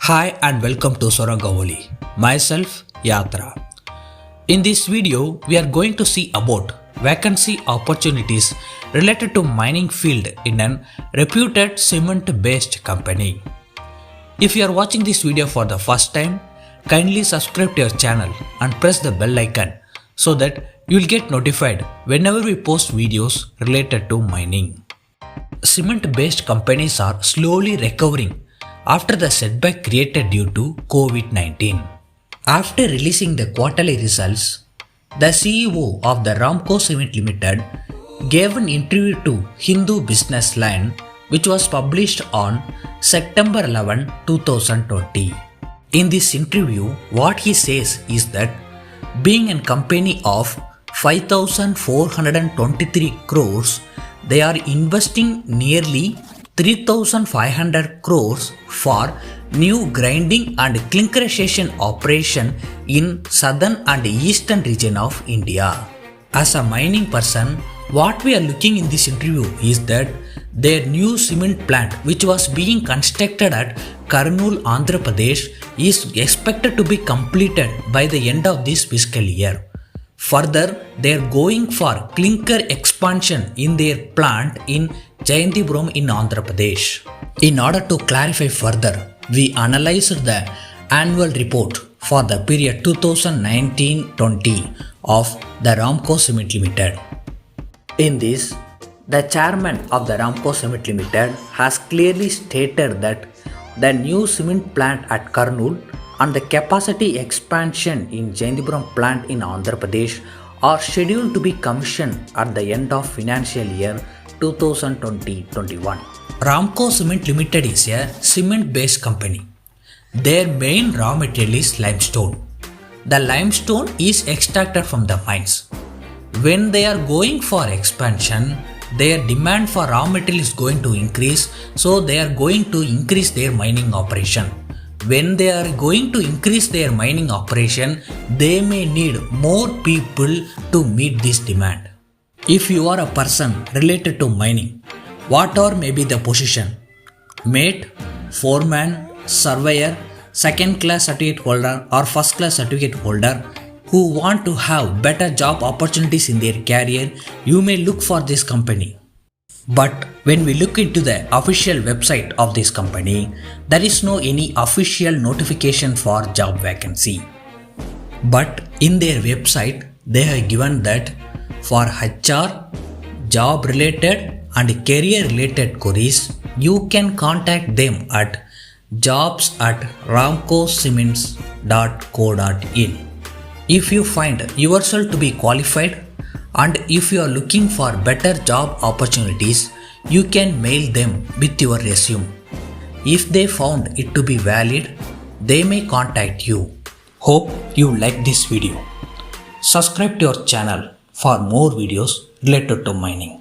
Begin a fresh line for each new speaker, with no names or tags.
Hi and welcome to Sorangavoli. Myself, Yatra. In this video, we are going to see about vacancy opportunities related to mining field in an reputed cement-based company. If you are watching this video for the first time, kindly subscribe to our channel and press the bell icon so that you will get notified whenever we post videos related to mining. Cement-based companies are slowly recovering after the setback created due to COVID-19. After releasing the quarterly results, the CEO of the Ramco Cement Limited gave an interview to Hindu Business Line, which was published on September 11, 2020. In this interview, what he says is that being a company of 5,423 crores, they are investing nearly 3,500 crores for new grinding and clinkerization operation in southern and eastern region of India. As a mining person, what we are looking in this interview is that their new cement plant, which was being constructed at Kurnool, Andhra Pradesh, is expected to be completed by the end of this fiscal year. Further, they are going for clinker expansion in their plant in Jayantipuram in Andhra Pradesh. In order to clarify further, we analyzed the annual report for the period 2019-20 of the Ramco Cement Limited. In this, the chairman of the Ramco Cement Limited has clearly stated that the new cement plant at Kurnool and the capacity expansion in Jayantipuram plant in Andhra Pradesh are scheduled to be commissioned at the end of financial year 2020-21. Ramco Cement Limited is a cement-based company. Their main raw material is limestone. The limestone is extracted from the mines. When they are going for expansion, their demand for raw material is going to increase, so they are going to increase their mining operation. When they are going to increase their mining operation, they may need more people to meet this demand. If you are a person related to mining, what or may be the position? Mate, foreman, surveyor, second class certificate holder or first class certificate holder who want to have better job opportunities in their career, you may look for this company. But when we look into the official website of this company, there is no any official notification for job vacancy. But in their website, they have given that for HR, job related and career related queries, you can contact them at jobs@ramcocements.co.in. If you find yourself to be qualified and if you are looking for better job opportunities, you can mail them with your resume. If they found it to be valid, they may contact you. Hope you like this video. Subscribe to our channel for more videos related to mining.